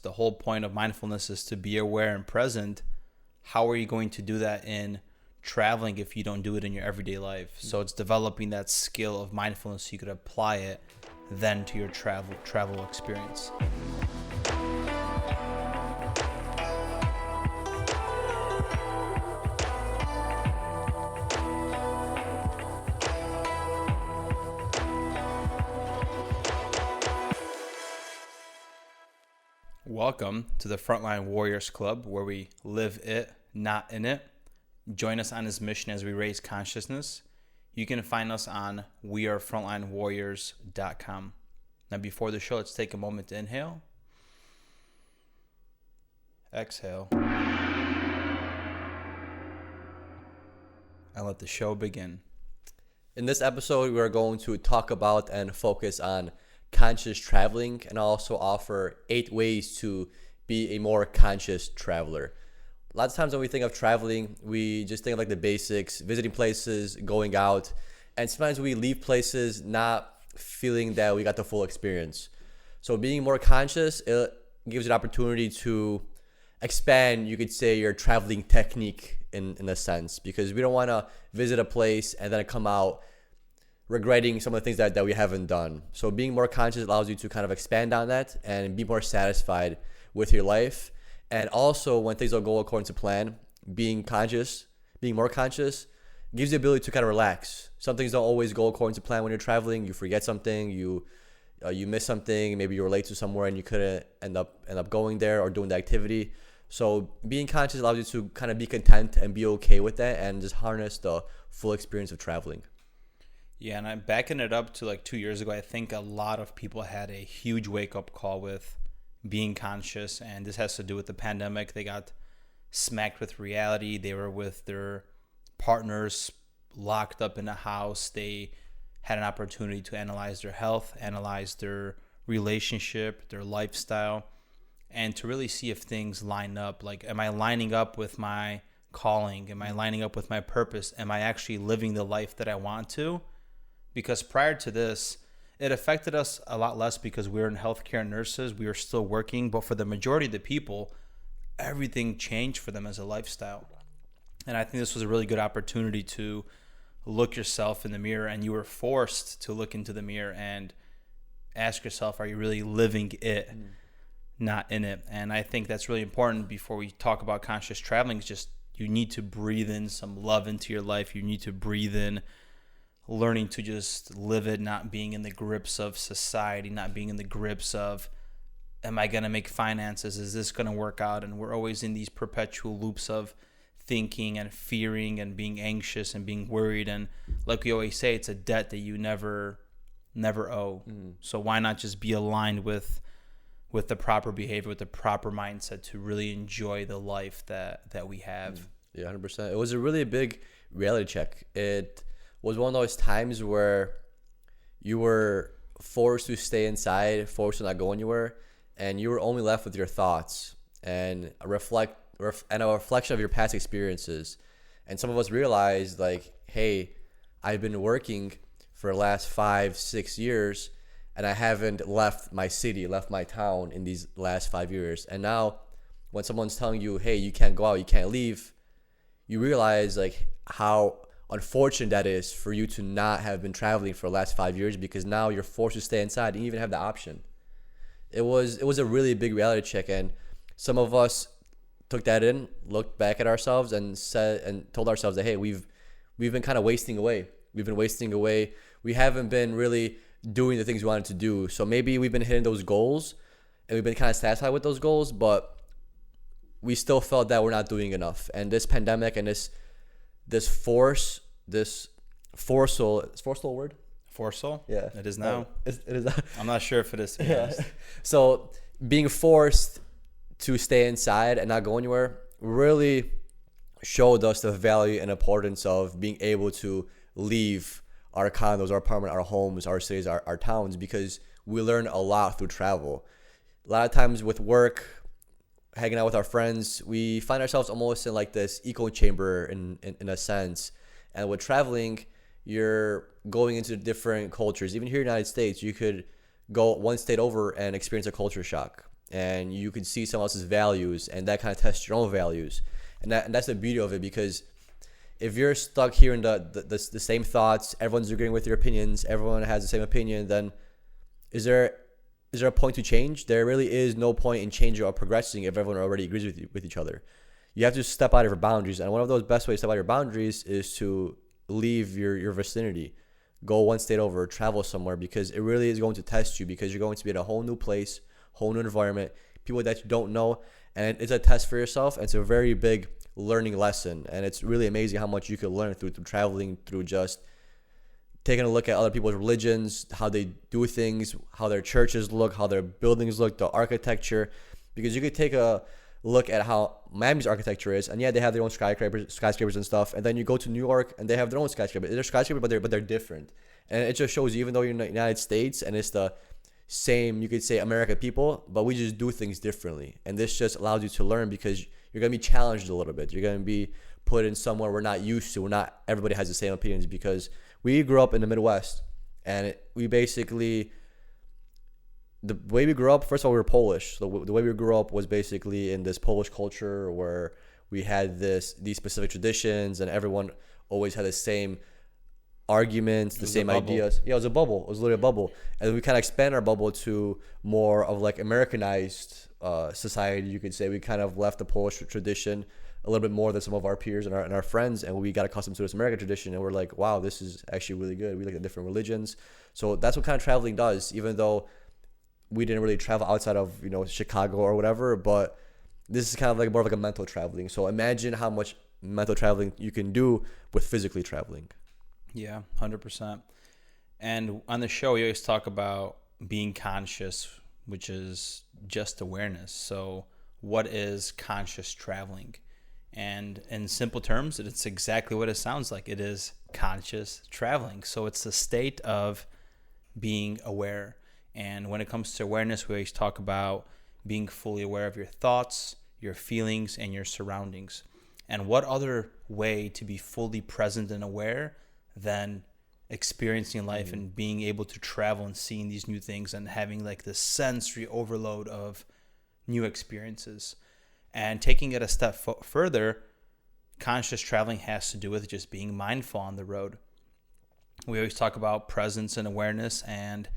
The whole point of mindfulness is to be aware and present. How are you going to do that in traveling if you don't do it in your everyday life? So it's developing that skill of mindfulness so you could apply it then to your travel experience. Welcome to the Frontline Warriors Club, where we live it, not in it. Join us on this mission as we raise consciousness. You can find us on wearefrontlinewarriors.com. Now, before the show, let's take a moment to inhale. Exhale. And let the show begin. In this episode, we are going to talk about and focus on conscious traveling and also offer 8 ways to be a more conscious traveler. Lots of times when we think of traveling, we just think of like the basics, visiting places, going out, and sometimes we leave places not feeling that we got the full experience. So being more conscious, it gives you an opportunity to expand, you could say, your traveling technique in a sense, because we don't want to visit a place and then come out regretting some of the things that we haven't done. So being more conscious allows you to kind of expand on that and be more satisfied with your life. And also when things don't go according to plan, being more conscious gives you the ability to kind of relax. Some things don't always go according to plan when you're traveling. You forget something, you miss something, maybe you're late to somewhere and you couldn't end up going there or doing the activity. So being conscious allows you to kind of be content and be okay with that and just harness the full experience of traveling. Yeah, and I'm backing it up to like 2 years ago. I think a lot of people had a huge wake-up call with being conscious, and this has to do with the pandemic. They got smacked with reality. They were with their partners locked up in a house. They had an opportunity to analyze their health, analyze their relationship, their lifestyle, and to really see if things line up. Like, am I lining up with my calling? Am I lining up with my purpose? Am I actually living the life that I want to? Because prior to this, it affected us a lot less because we were in healthcare nurses. We were still working. But for the majority of the people, everything changed for them as a lifestyle. And I think this was a really good opportunity to look yourself in the mirror, and you were forced to look into the mirror and ask yourself, are you really living it, not in it? And I think that's really important before we talk about conscious traveling. It's just you need to breathe in some love into your life. You need to breathe in learning to just live it, not being in the grips of society, not being in the grips of, am I going to make finances? Is this going to work out? And we're always in these perpetual loops of thinking and fearing and being anxious and being worried. And like we always say, it's a debt that you never owe. So why not just be aligned with the proper behavior, with the proper mindset to really enjoy the life that we have? Yeah, 100%. It was a really big reality check. It was one of those times where you were forced to stay inside, forced to not go anywhere, and you were only left with your thoughts and a reflection of your past experiences. And some of us realized, like, hey, I've been working for the last 5-6 years and I haven't left my city, left my town in these last 5 years. And now when someone's telling you, hey, you can't go out, you can't leave, you realize like how unfortunate that is for you to not have been traveling for the last 5 years, because now you're forced to stay inside. You didn't even have the option. It was a really big reality check, and some of us took that in, looked back at ourselves, and told ourselves that, hey, we've been kind of wasting away. We've been wasting away. We haven't been really doing the things we wanted to do. So maybe we've been hitting those goals, and we've been kind of satisfied with those goals, but we still felt that we're not doing enough. And this pandemic and this forceful word? Forceful? Yeah. It is now. It is. I'm not sure if it is. Yeah. So being forced to stay inside and not go anywhere really showed us the value and importance of being able to leave our condos, our apartment, our homes, our cities, our towns, because we learn a lot through travel. A lot of times with work, hanging out with our friends, we find ourselves almost in like this echo chamber in a sense. And with traveling, you're going into different cultures. Even here in the United States, you could go one state over and experience a culture shock. and you can see someone else's values, and that kind of tests your own values. And that's the beauty of it, because if you're stuck hearing the same thoughts, everyone's agreeing with your opinions, everyone has the same opinion, then is there a point to change? There really is no point in changing or progressing if everyone already agrees with each other. You have to step out of your boundaries, and one of those best ways to step out of your boundaries is to leave your vicinity, go one state over, travel somewhere, because it really is going to test you, because you're going to be in a whole new place, whole new environment, people that you don't know, and it's a test for yourself, and it's a very big learning lesson, and it's really amazing how much you can learn through traveling, through just taking a look at other people's religions, how they do things, how their churches look, how their buildings look, the architecture, because you could take a look at how Miami's architecture is, and yeah, they have their own skyscrapers and stuff, and then you go to New York and they have their own skyscrapers. They're skyscrapers, but they're different, and it just shows you, even though you're in the United States and it's the same, you could say, American people, but we just do things differently, and this just allows you to learn, because you're gonna be challenged a little bit. You're gonna be put in somewhere we're not used to. We're not everybody has the same opinions, because we grew up in the Midwest, and we basically, the way we grew up, first of all, we were Polish. So the way we grew up was basically in this Polish culture where we had these specific traditions, and everyone always had the same arguments, the same ideas. Yeah, it was a bubble. It was literally a bubble. And we kind of expand our bubble to more of like Americanized society, you could say. We kind of left the Polish tradition a little bit more than some of our peers and our friends, and we got accustomed to this American tradition, and we're like, wow, this is actually really good. We like the different religions. So that's what kind of traveling does, even though we didn't really travel outside of, Chicago or whatever, but this is kind of like more of like a mental traveling. So imagine how much mental traveling you can do with physically traveling. Yeah, 100%. And on the show, we always talk about being conscious, which is just awareness. So what is conscious traveling? And in simple terms, it's exactly what it sounds like. It is conscious traveling. So it's the state of being aware. And when it comes to awareness, we always talk about being fully aware of your thoughts, your feelings, and your surroundings. And what other way to be fully present and aware than experiencing life and being able to travel and seeing these new things and having like this sensory overload of new experiences. And taking it a step further, conscious traveling has to do with just being mindful on the road. We always talk about presence and awareness, and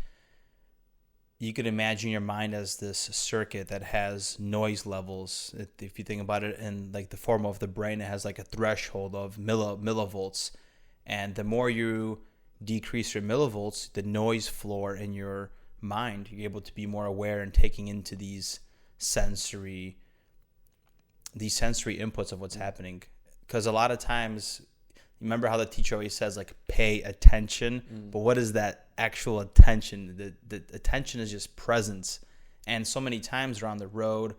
you could imagine your mind as this circuit that has noise levels. If you think about it in like the form of the brain, it has like a threshold of millivolts. And the more you decrease your millivolts, the noise floor in your mind, you're able to be more aware and taking into these sensory inputs of what's happening. Because a lot of times, remember how the teacher always says, like, pay attention, but what is that actual attention? The attention is just presence. And so many times we're on the road,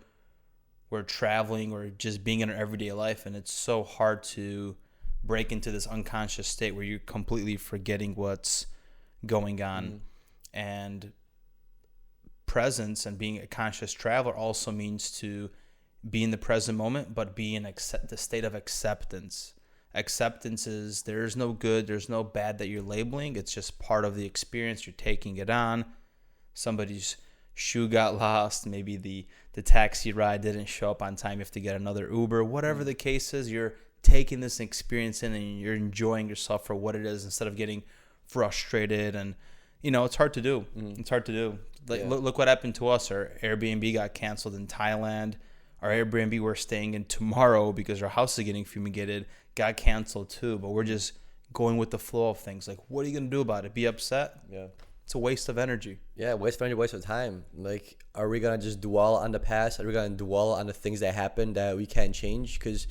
we're traveling, or just being in our everyday life, and it's so hard to break into this unconscious state where you're completely forgetting what's going on. And presence and being a conscious traveler also means to be in the present moment, but be in the state of acceptance. Acceptance is there's no good, there's no bad that you're labeling. It's just part of the experience. You're taking it on. Somebody's shoe got lost. Maybe the taxi ride didn't show up on time. You have to get another Uber. Whatever the case is, you're taking this experience in and you're enjoying yourself for what it is instead of getting frustrated. And, it's hard to do. It's hard to do. Like, look what happened to us. Our Airbnb got canceled in Thailand. Our Airbnb we're staying in tomorrow because our house is getting fumigated got canceled too. But we're just going with the flow of things. Like, what are you going to do about it? Be upset? Yeah. It's a waste of energy. Yeah, waste of energy, waste of time. Like, are we going to just dwell on the past? Are we going to dwell on the things that happened that we can't change? Because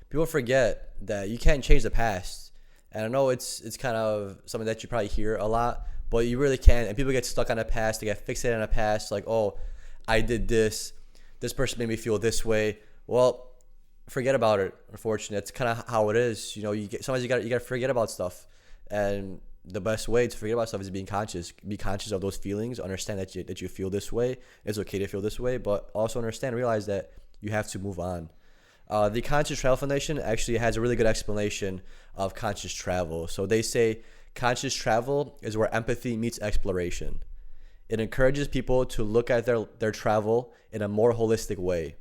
people forget that you can't change the past. And I know it's kind of something that you probably hear a lot, but you really can't. And people get stuck on the past. They get fixated on the past. Like, oh, I did this. This person made me feel this way. Well, forget about it. Unfortunately, it's kind of how it is. Sometimes you got to forget about stuff. And the best way to forget about stuff is being conscious. Be conscious of those feelings. Understand that you feel this way. It's okay to feel this way, but also realize that you have to move on. The Conscious Travel Foundation actually has a really good explanation of conscious travel. So they say conscious travel is where empathy meets exploration. It encourages people to look at their travel in a more holistic way.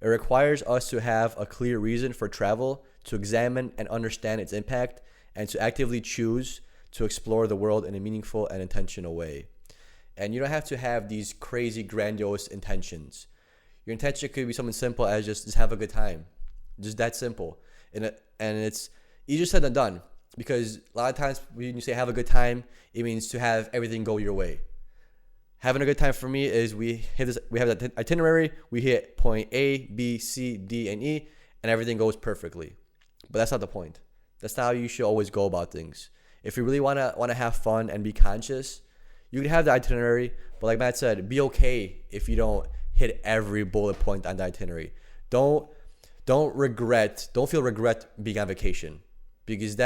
It requires us to have a clear reason for travel, to examine and understand its impact, and to actively choose to explore the world in a meaningful and intentional way. And you don't have to have these crazy, grandiose intentions. Your intention could be something simple as just have a good time. Just that simple. And it's easier said than done, because a lot of times when you say have a good time, it means to have everything go your way. Having a good time for me is we have that itinerary, we hit point A, B, C, D, and E, and everything goes perfectly. But that's not the point. That's not how you should always go about things. If you really wanna have fun and be conscious, you can have the itinerary, but like Matt said, be okay if you don't hit every bullet point on the itinerary. Don't feel regret being on vacation, because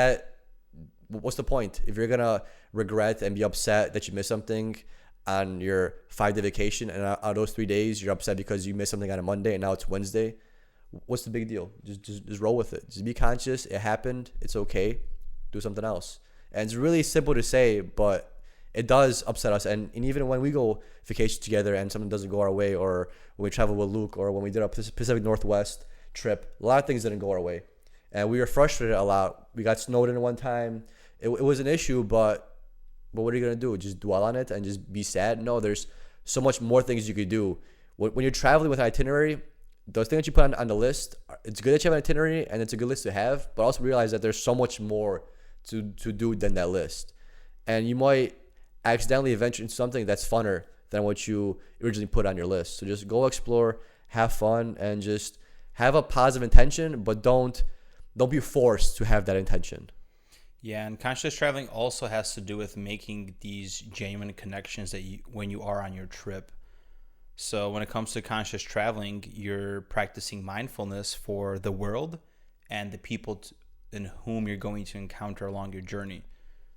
what's the point if you're gonna regret and be upset that you missed something on your 5-day vacation, and out of those 3 days you're upset because you missed something on a Monday and now it's Wednesday? What's the big deal? Just roll with it. Just be conscious. It happened. It's okay. Do something else. And it's really simple to say, but it does upset us. And even when we go vacation together and something doesn't go our way, or when we travel with Luke, or when we did our Pacific Northwest trip, a lot of things didn't go our way. And we were frustrated a lot. We got snowed in one time. It was an issue, but what are you going to do? Just dwell on it and just be sad? No, there's so much more things you could do. When you're traveling with an itinerary, those things that you put on the list, it's good that you have an itinerary and it's a good list to have, but also realize that there's so much more to do than that list. And you might accidentally venture into something that's funner than what you originally put on your list. So just go explore, have fun, and just have a positive intention, but don't be forced to have that intention. Yeah, and conscious traveling also has to do with making these genuine connections when you are on your trip. So when it comes to conscious traveling, you're practicing mindfulness for the world and the people in whom you're going to encounter along your journey.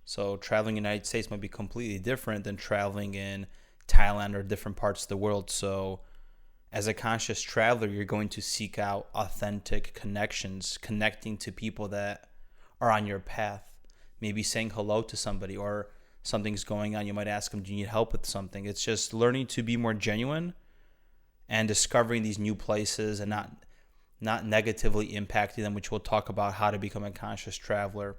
So traveling in the United States might be completely different than traveling in Thailand or different parts of the world. So as a conscious traveler, you're going to seek out authentic connections, connecting to people that are on your path. Maybe saying hello to somebody, or something's going on, you might ask them, do you need help with something? It's just learning to be more genuine and discovering these new places and not negatively impacting them, which we'll talk about how to become a conscious traveler.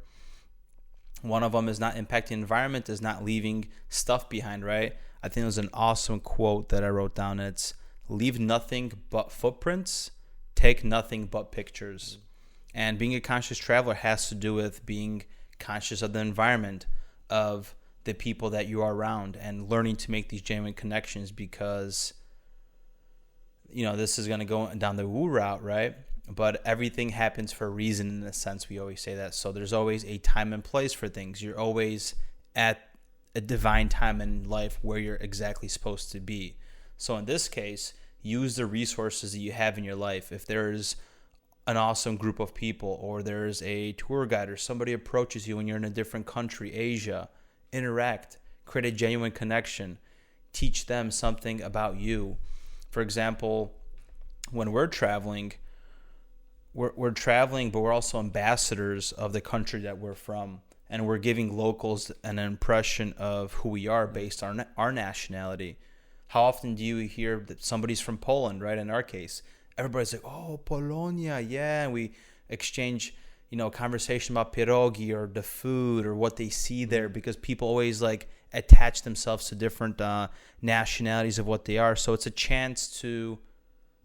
One of them is not impacting the environment, is not leaving stuff behind, right? I think it was an awesome quote that I wrote down. It's leave nothing but footprints, take nothing but pictures. And being a conscious traveler has to do with being conscious of the environment, of the people that you are around, and learning to make these genuine connections, because this is going to go down the woo route, right? But everything happens for a reason, in a sense. We always say that. So there's always a time and place for things. You're always at a divine time in life where you're exactly supposed to be. So in this case, use the resources that you have in your life. If there's an awesome group of people, or there's a tour guide, or somebody approaches you when you're in a different country, Asia, interact, create a genuine connection, teach them something about you. For example, when we're traveling, we're traveling, but we're also ambassadors of the country that we're from, and we're giving locals an impression of who we are based on our nationality. How often do you hear that somebody's from Poland, right? In our case, everybody's like, oh, Polonia, yeah. And we exchange, conversation about pierogi or the food or what they see there, because people always attach themselves to different nationalities of what they are. So it's a chance to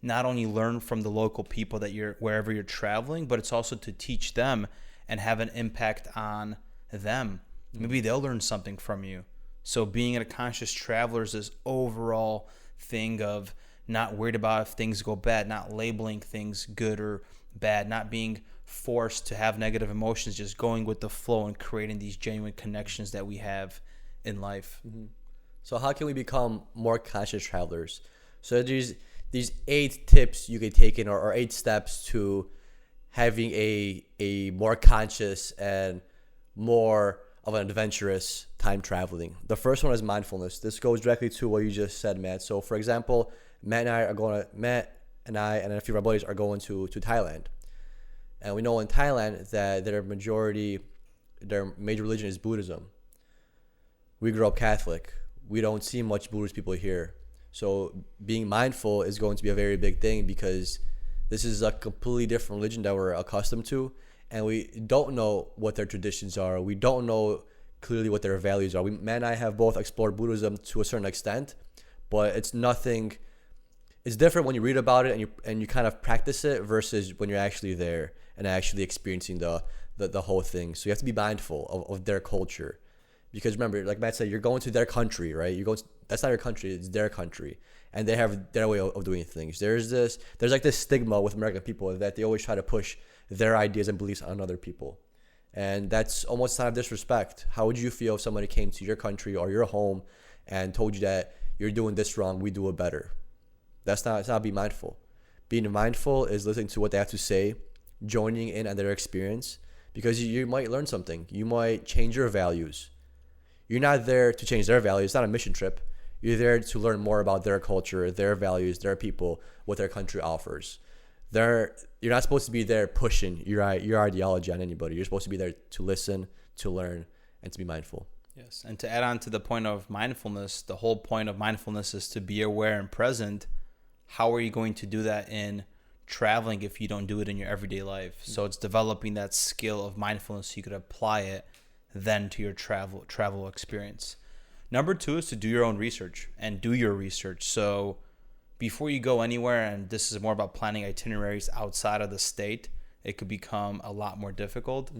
not only learn from the local people that wherever you're traveling, but it's also to teach them and have an impact on them. Maybe they'll learn something from you. So being a conscious traveler is this overall thing of not worried about if things go bad, not labeling things good or bad, not being forced to have negative emotions, just going with the flow and creating these genuine connections that we have in life. Mm-hmm. So how can we become more conscious travelers? So there's these 8 tips you could take in, or 8 steps to having a more conscious and more of an adventurous time traveling. The first one is mindfulness. This goes directly to what you just said, Matt. So for example, Matt and I and a few of our buddies are going to Thailand. And we know in Thailand that their major religion is Buddhism. We grew up Catholic. we don't see much Buddhist people here. So being mindful is going to be a very big thing, because this is a completely different religion that we're accustomed to, and we don't know what their traditions are. We don't know clearly what their values are. Matt and I have both explored Buddhism to a certain extent, but it's nothing. It's different when you read about it and you kind of practice it versus when you're actually there and actually experiencing the whole thing. So you have to be mindful of their culture, because remember, like Matt said, you're going to their country, right? That's not your country, it's their country, and they have their way of doing things. There's like this stigma with American people that they always try to push their ideas and beliefs on other people, and that's almost a sign of disrespect. How would you feel if somebody came to your country or your home and told you that you're doing this wrong, we do it better? It's not being mindful. Being mindful is listening to what they have to say, joining in on their experience, because you might learn something. You might change your values. You're not there to change their values. It's not a mission trip. You're there to learn more about their culture, their values, their people, what their country offers. You're not supposed to be there pushing your ideology on anybody. You're supposed to be there to listen, to learn, and to be mindful. Yes, and to add on to the point of mindfulness, the whole point of mindfulness is to be aware and present. How are you going to do that in traveling if you don't do it in your everyday life? So it's developing that skill of mindfulness so you could apply it then to your travel experience. Number 2 is to do your own research and do your research. So before you go anywhere, and this is more about planning itineraries outside of the state, it could become a lot more difficult.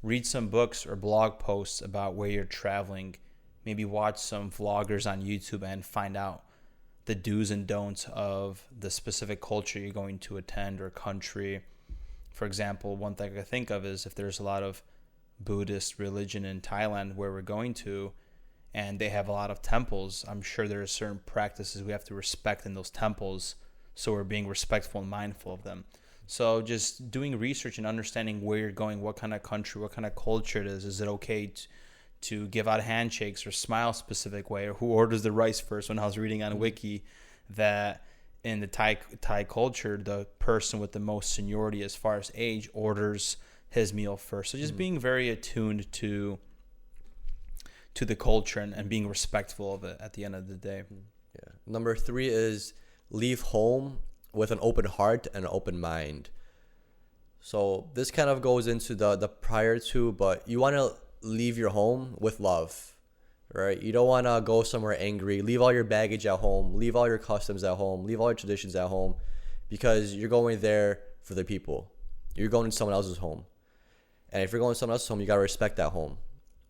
Read some books or blog posts about where you're traveling. Maybe watch some vloggers on YouTube and find out the do's and don'ts of the specific culture you're going to attend or country. For example, one thing I think of is if there's a lot of Buddhist religion in Thailand where we're going to, and they have a lot of temples, I'm sure there are certain practices we have to respect in those temples, so we're being respectful and mindful of them. So just doing research and understanding where you're going, what kind of country, what kind of culture it is. Is it okay to give out handshakes or smile a specific way, or who orders the rice first? When I was reading on Wiki that in the Thai culture, the person with the most seniority as far as age orders his meal first. So just being very attuned to the culture and being respectful of it at the end of the day. Yeah. Number 3 is leave home with an open heart and an open mind. So this kind of goes into the prior two, but you want to leave your home with love, right? You don't want to go somewhere angry. Leave all your baggage at home. Leave all your customs at home. Leave all your traditions at home, because you're going there for the people. You're going to someone else's home. And if you're going to someone else's home, you got to respect that home.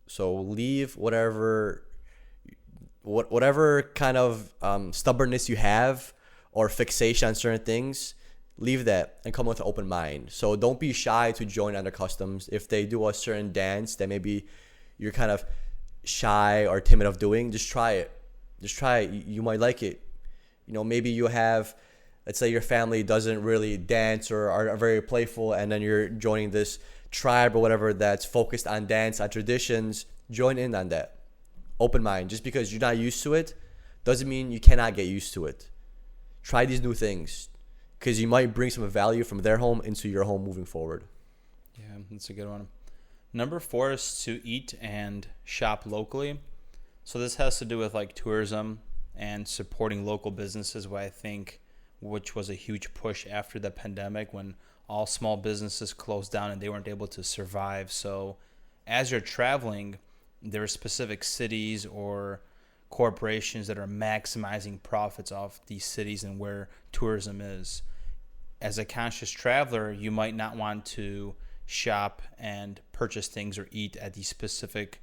So leave whatever kind of stubbornness you have or fixation on certain things, leave that and come with an open mind. So don't be shy to join on their customs. If they do a certain dance that maybe you're kind of shy or timid of doing, just try it. Just try it. You might like it. You know, maybe you have, let's say your family doesn't really dance or are very playful, and then you're joining this tribe or whatever that's focused on dance, on traditions. Join in on that. Open mind. Just because you're not used to it doesn't mean you cannot get used to it. Try these new things, because you might bring some value from their home into your home moving forward. Yeah, that's a good one. Number 4 is to eat and shop locally. So this has to do with like tourism and supporting local businesses, which was a huge push after the pandemic when all small businesses closed down and they weren't able to survive. So as you're traveling, there are specific cities or corporations that are maximizing profits off these cities and where tourism is. As a conscious traveler, you might not want to shop and purchase things or eat at these specific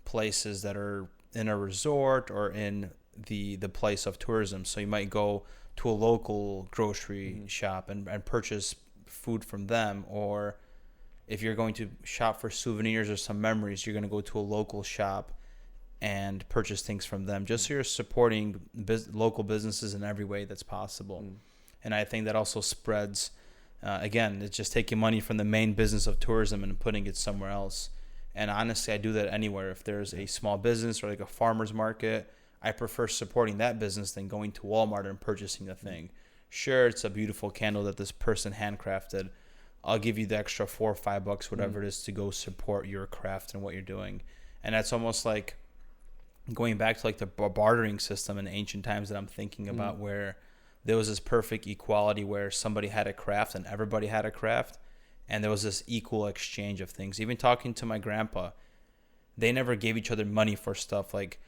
places that are in a resort or in the place of tourism. So you might go to a local grocery shop and purchase food from them, or if you're going to shop for souvenirs or some memories, you're going to go to a local shop and purchase things from them, just so you're supporting local businesses in every way that's possible. And I think that also spreads, again, it's just taking money from the main business of tourism and putting it somewhere else. And honestly, I do that anywhere. If there's a small business or like a farmer's market, I prefer supporting that business than going to Walmart and purchasing a thing. Sure, it's a beautiful candle that this person handcrafted. I'll give you the extra $4 or $5, whatever it is, to go support your craft and what you're doing. And that's almost like going back to like the bartering system in ancient times that I'm thinking about, where there was this perfect equality where somebody had a craft and everybody had a craft, and there was this equal exchange of things. Even talking to my grandpa, they never gave each other money for stuff. Like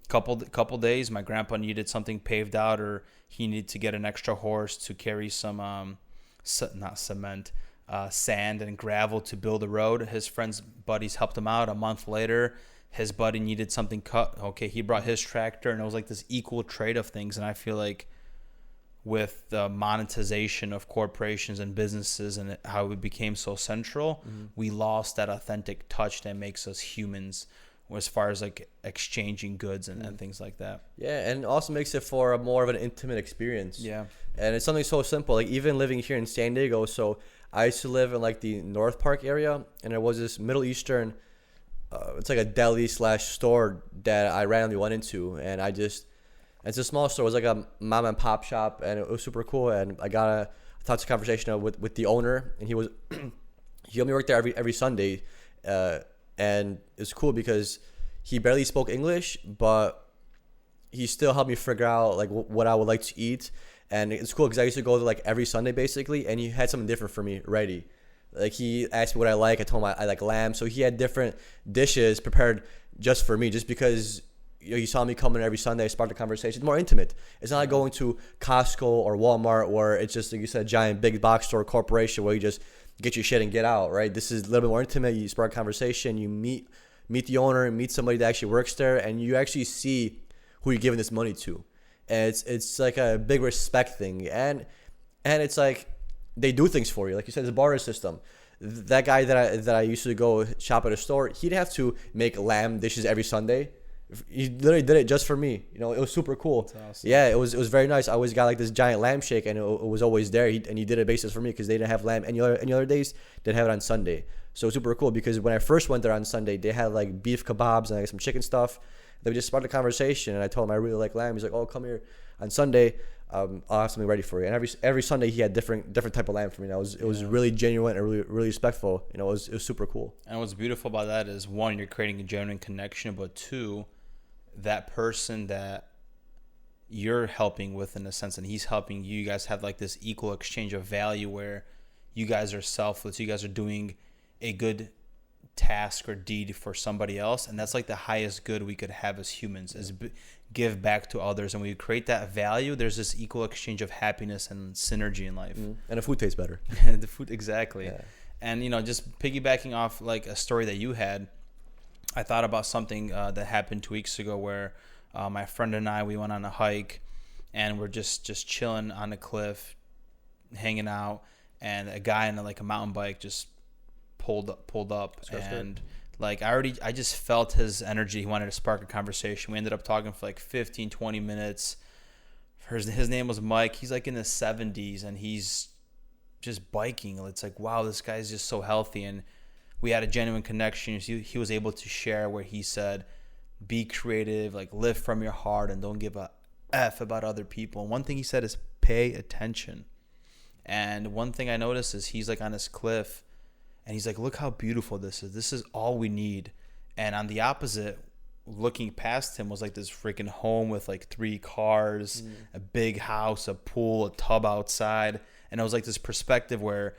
couple days, my grandpa needed something paved out, or he needed to get an extra horse to carry some not cement, sand and gravel to build a road. His friends buddies helped him out. A month later, his buddy needed something cut. Okay, he brought his tractor, and it was like this equal trade of things. And I feel like with the monetization of corporations and businesses and how it became so central, we lost that authentic touch that makes us humans as far as like exchanging goods and things like that. Yeah, and it also makes it for a more of an intimate experience. Yeah. And it's something so simple. Like even living here in San Diego, so I used to live in like the North Park area, and there was this Middle Eastern, it's like a deli / store that I randomly went into, and it's a small store. It was like a mom and pop shop, and it was super cool. And I got a touch of conversation with the owner, and he only worked there every Sunday, and it's cool because he barely spoke English, but he still helped me figure out like what I would like to eat. And it's cool because I used to go to like every Sunday basically, and he had something different for me ready. Like he asked me what I like. I told him I like lamb, so he had different dishes prepared just for me, just because he saw me coming every Sunday, sparked a conversation. It's more intimate. It's not like going to Costco or Walmart where it's just, like you said, a giant big box store corporation where you just get your shit and get out, right? This is a little bit more intimate. You spark a conversation. You meet the owner and meet somebody that actually works there, and you actually see who you're giving this money to. And it's like a big respect thing. And it's like they do things for you. Like you said, it's a barter system. That guy that I used to go shop at a store, he'd have to make lamb dishes every Sunday. He literally did it just for me. You know, it was super cool. Awesome. Yeah, it was very nice. I always got like this giant lamb shake, and it was always there. He did it basis for me because they didn't have lamb any other days. They'd have it on Sunday. So super cool because when I first went there on Sunday, they had like beef kebabs and like some chicken stuff. They just started a conversation, and I told him I really like lamb. He's like, "Oh, come here on Sunday. I'll have something ready for you." And every Sunday he had different type of lamb for me. And it was really genuine and really respectful. You know, it was super cool. And what's beautiful about that is, one, you're creating a genuine connection, but two, that person that you're helping with, in a sense, and he's helping you, you guys have like this equal exchange of value where you guys are selfless. You guys are doing a good task or deed for somebody else, and that's like the highest good we could have as humans, is give back to others. And when you create that value, there's this equal exchange of happiness and synergy in life. And the food tastes better. The food, exactly. Yeah. And you know, just piggybacking off like a story that you had, I thought about something that happened 2 weeks ago where my friend and I, we went on a hike, and we're just chilling on a cliff, hanging out, and a guy on like a mountain bike just pulled up, and like I just felt his energy. He wanted to spark a conversation. We ended up talking for like 15-20 minutes. His name was Mike. He's like in his 70s, and he's just biking. It's like, wow, this guy's just so healthy. And we had a genuine connection. He was able to share where he said, be creative, like live from your heart, and don't give a F about other people. And one thing he said is pay attention. And one thing I noticed is he's like on this cliff, and he's like, look how beautiful this is. This is all we need. And on the opposite, looking past him was like this freaking home with like 3 cars, a big house, a pool, a tub outside. And it was like this perspective where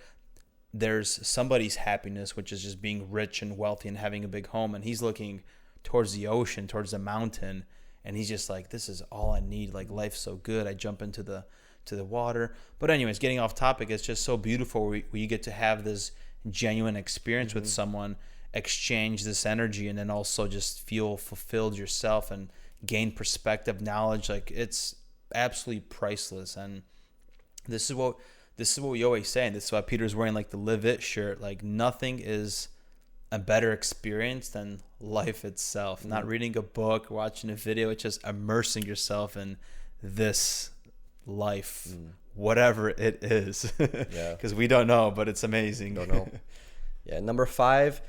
there's somebody's happiness, which is just being rich and wealthy and having a big home, and he's looking towards the ocean, towards the mountain, and he's just like, this is all I need. Like, life's so good. I jump into the water. But anyways, getting off topic, it's just so beautiful where you get to have this genuine experience with someone, exchange this energy, and then also just feel fulfilled yourself and gain perspective, knowledge. Like, it's absolutely priceless. And this is what we always say, and this is why Peter's wearing like the Live It shirt. Like, nothing is a better experience than life itself. Not reading a book, watching a video. It's just immersing yourself in this life, whatever it is. Yeah. Because we don't know, but it's amazing. Don't know. Yeah. Number five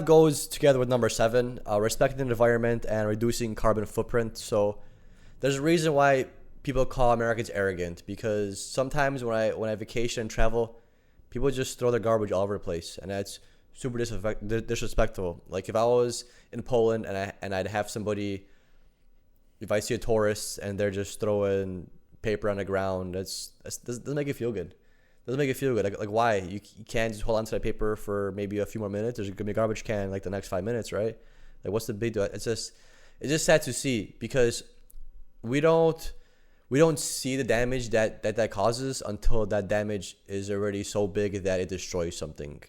goes together with number 7, respecting the environment and reducing carbon footprint. So there's a reason why people call Americans arrogant, because sometimes when I vacation and travel, people just throw their garbage all over the place, and that's super disrespectful. Like, if I was in Poland and I'd have somebody if I see a tourist and they're just throwing paper on the ground, that's doesn't make you feel good. Doesn't make you feel good. Like why? You can't just hold on to that paper for maybe a few more minutes. There's gonna be a garbage can like the next 5 minutes, right? Like what's the big deal? It's just sad to see because we don't see the damage that causes until that damage is already so big that it destroys something.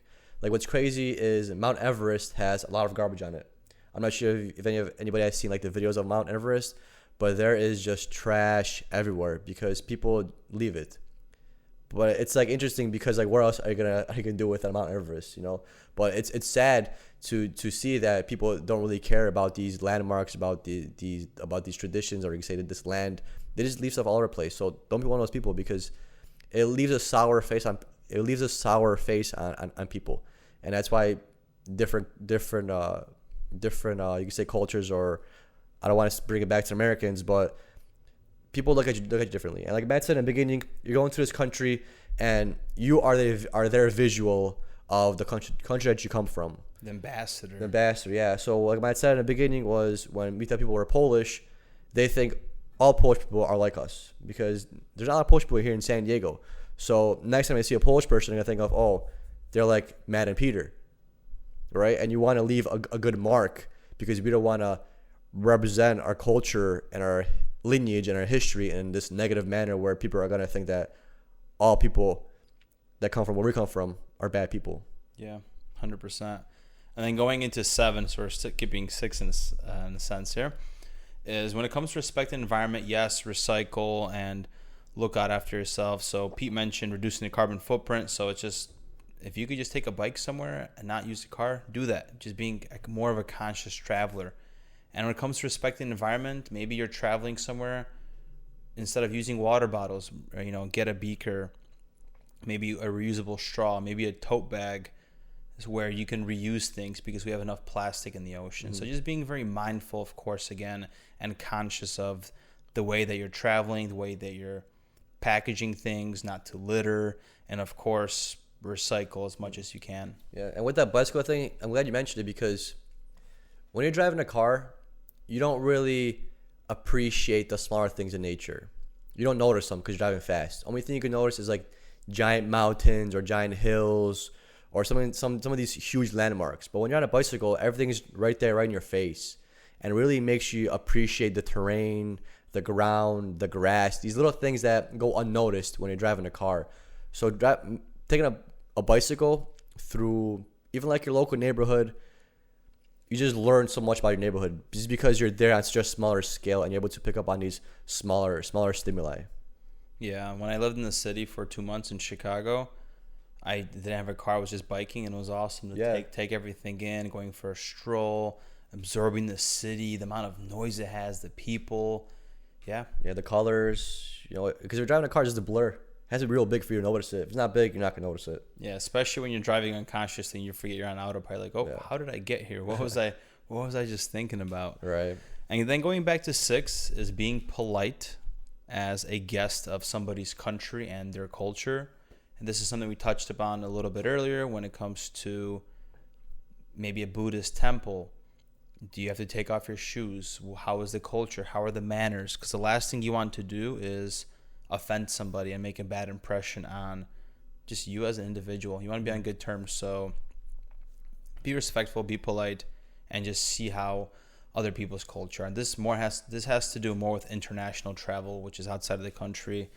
Like what's crazy is Mount Everest has a lot of garbage on it. I'm not sure if anybody has seen like the videos of Mount Everest, but there is just trash everywhere because people leave it. But it's like interesting because like where else are you gonna do it with Mount Everest, you know? But it's sad to see that people don't really care about these landmarks, about these traditions, or you can say that this land. They just leave stuff all over the place. So don't be one of those people because it leaves a sour face on people, and that's why different you can say cultures, or I don't want to bring it back to Americans, but people look at you differently. And like Matt said in the beginning, you're going to this country and you are their visual of the country that you come from. The ambassador. Yeah. So like Matt said in the beginning was when we thought people were Polish, they think all Polish people are like us because there's not a lot of Polish people here in San Diego. So next time I see a Polish person, I'm gonna think of, oh, they're like Matt and Peter, right? And you want to leave a good mark because we don't want to represent our culture and our lineage and our history in this negative manner where people are gonna think that all people that come from where we come from are bad people. Yeah, 100%. And then going into 7, so we're skipping 6 in a sense here, is when it comes to respect the environment, yes, recycle and look out after yourself. So Pete mentioned reducing the carbon footprint. So it's just, if you could just take a bike somewhere and not use the car, do that. Just being more of a conscious traveler. And when it comes to respecting the environment, maybe you're traveling somewhere, instead of using water bottles, get a beaker, maybe a reusable straw, maybe a tote bag, is where you can reuse things because we have enough plastic in the ocean. So just being very mindful, of course, again, and conscious of the way that you're traveling, the way that you're packaging things, not to litter, and of course, recycle as much as you can. Yeah, and with that bicycle thing, I'm glad you mentioned it because when you're driving a car, you don't really appreciate the smaller things in nature. You don't notice them because you're driving fast. Only thing you can notice is like giant mountains or giant hills or some of these huge landmarks. But when you're on a bicycle, everything's right there, right in your face, and it really makes you appreciate the terrain, the ground, the grass, these little things that go unnoticed when you're driving a car. So taking a bicycle through even like your local neighborhood, you just learn so much about your neighborhood just because you're there on such a smaller scale and you're able to pick up on these smaller stimuli. Yeah, when I lived in the city for 2 months in Chicago, I didn't have a car. I was just biking, and it was awesome to take everything in, going for a stroll, absorbing the city, the amount of noise it has, the people. Yeah, the colors, because you're driving a car, just a blur. It has to be real big for you to notice it. If it's not big, you're not going to notice it. Yeah, especially when you're driving unconsciously and you forget you're on autopilot. Like, how did I get here? What was I just thinking about? Right. And then going back to 6 is being polite as a guest of somebody's country and their culture. And this is something we touched upon a little bit earlier when it comes to maybe a Buddhist temple. Do you have to take off your shoes? How is the culture? How are the manners? Because the last thing you want to do is offend somebody and make a bad impression on just you as an individual. You want to be on good terms. So be respectful, be polite, and just see how other people's culture. And this has to do more with international travel, which is outside of the country.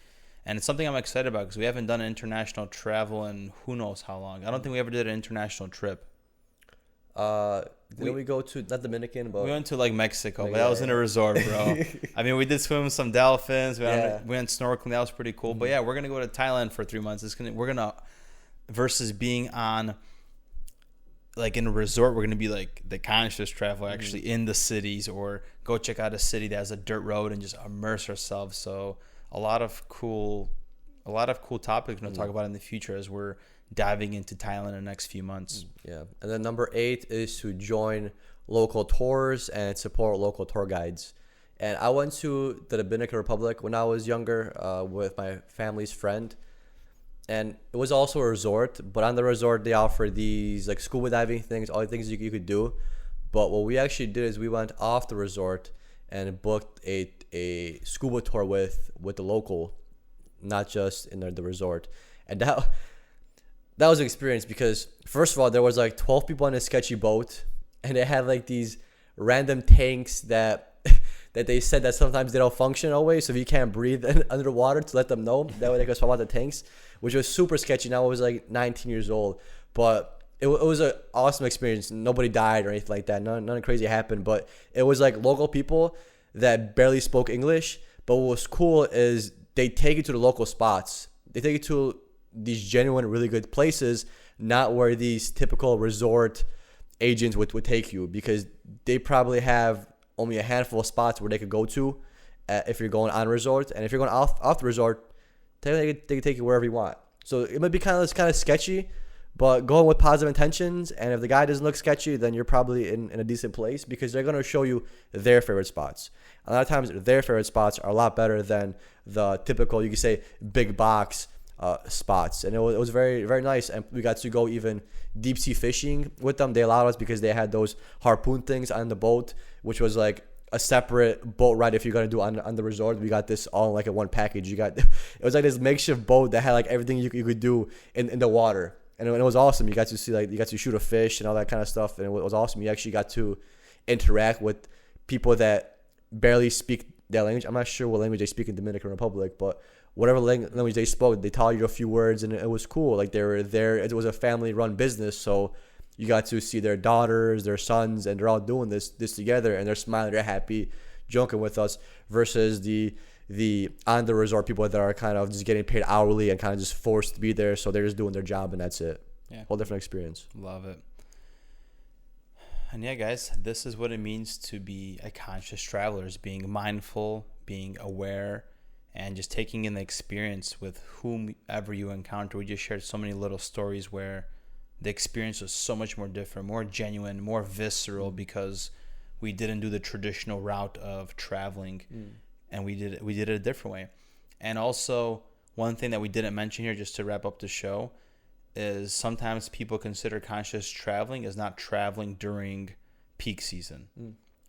And it's something I'm excited about because we haven't done international travel in who knows how long. I don't think we ever did an international trip. Didn't we go to, not Dominican, but... We went to like Mexico, but that was in a resort, bro. I mean, we did swim with some dolphins. We went snorkeling. That was pretty cool. Mm-hmm. But yeah, we're going to go to Thailand for 3 months. Versus being on, like in a resort, we're going to be like the conscious traveler actually in the cities, or go check out a city that has a dirt road and just immerse ourselves. So a lot of cool topics we're going to talk about in the future as we're diving into Thailand in the next few months. Yeah. And then number 8 is to join local tours and support local tour guides. And I went to the Dominican Republic when I was younger with my family's friend. And it was also a resort, but on the resort they offer these like scuba diving things, all the things you could do. But what we actually did is we went off the resort and booked a scuba tour with the local, not just in the resort. And that was an experience because, first of all, there was like 12 people on a sketchy boat, and they had like these random tanks that they said that sometimes they don't function always, so if you can't breathe underwater, to let them know. That way they could swap out the tanks, which was super sketchy. Now I was like 19 years old, but it was an awesome experience. Nobody died or anything like that. Nothing crazy happened, but it was like local people that barely spoke English. But what was cool is they take you to the local spots. They take you to these genuine, really good places, not where these typical resort agents would take you, because they probably have only a handful of spots where they could go to if you're going on resort. And if you're going off the resort, they can take you wherever you want. So it might be kind of sketchy, but going with positive intentions. And if the guy doesn't look sketchy, then you're probably in a decent place, because they're going to show you their favorite spots. A lot of times their favorite spots are a lot better than the typical, you could say, big box spots. And it was very, very nice. And we got to go even deep sea fishing with them. They allowed us because they had those harpoon things on the boat, which was like a separate boat ride if you're going to do on the resort. We got this all like in one package. It was like this makeshift boat that had like everything you could do in the water. And it was awesome. You got to see, like, you got to shoot a fish and all that kind of stuff. And it was awesome. You actually got to interact with people that barely speak that language. I'm not sure what language they speak in Dominican Republic, but whatever language they spoke, they taught you a few words, and it was cool. Like, they were there. It was a family-run business, so you got to see their daughters, their sons, and they're all doing this together, and they're smiling, they're happy, joking with us, versus the on the resort people that are kind of just getting paid hourly and kind of just forced to be there, so they're just doing their job and that's it. Yeah. Whole different experience. Love it. And yeah, guys, this is what it means to be a conscious traveler, is being mindful, being aware, and just taking in the experience with whomever you encounter. We just shared so many little stories where the experience was so much more different, more genuine, more visceral, because we didn't do the traditional route of traveling, and we did it a different way. And also, one thing that we didn't mention here, just to wrap up the show, is sometimes people consider conscious traveling as not traveling during peak season.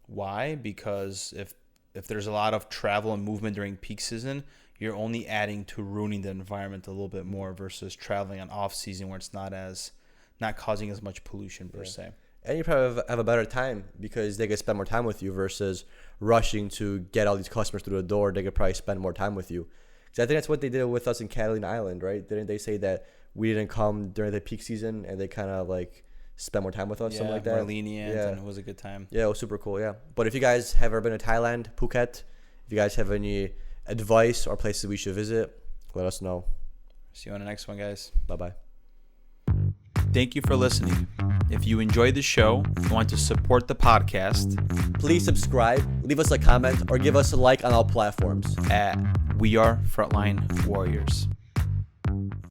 Why? Because if there's a lot of travel and movement during peak season, you're only adding to ruining the environment a little bit more, versus traveling on off season where it's not causing as much pollution per se. And you probably have a better time because they could spend more time with you versus rushing to get all these customers through the door. They could probably spend more time with you. Because I think that's what they did with us in Catalina Island, right? Didn't they say that we didn't come during the peak season and they kind of like spend more time with us, something like that? More lenient, and it was a good time. Yeah, it was super cool, yeah. But if you guys have ever been to Thailand, Phuket, if you guys have any advice or places we should visit, let us know. See you on the next one, guys. Bye-bye. Thank you for listening. If you enjoyed the show and want to support the podcast, please subscribe, leave us a comment, or give us a like on all platforms at We Are Frontline Warriors.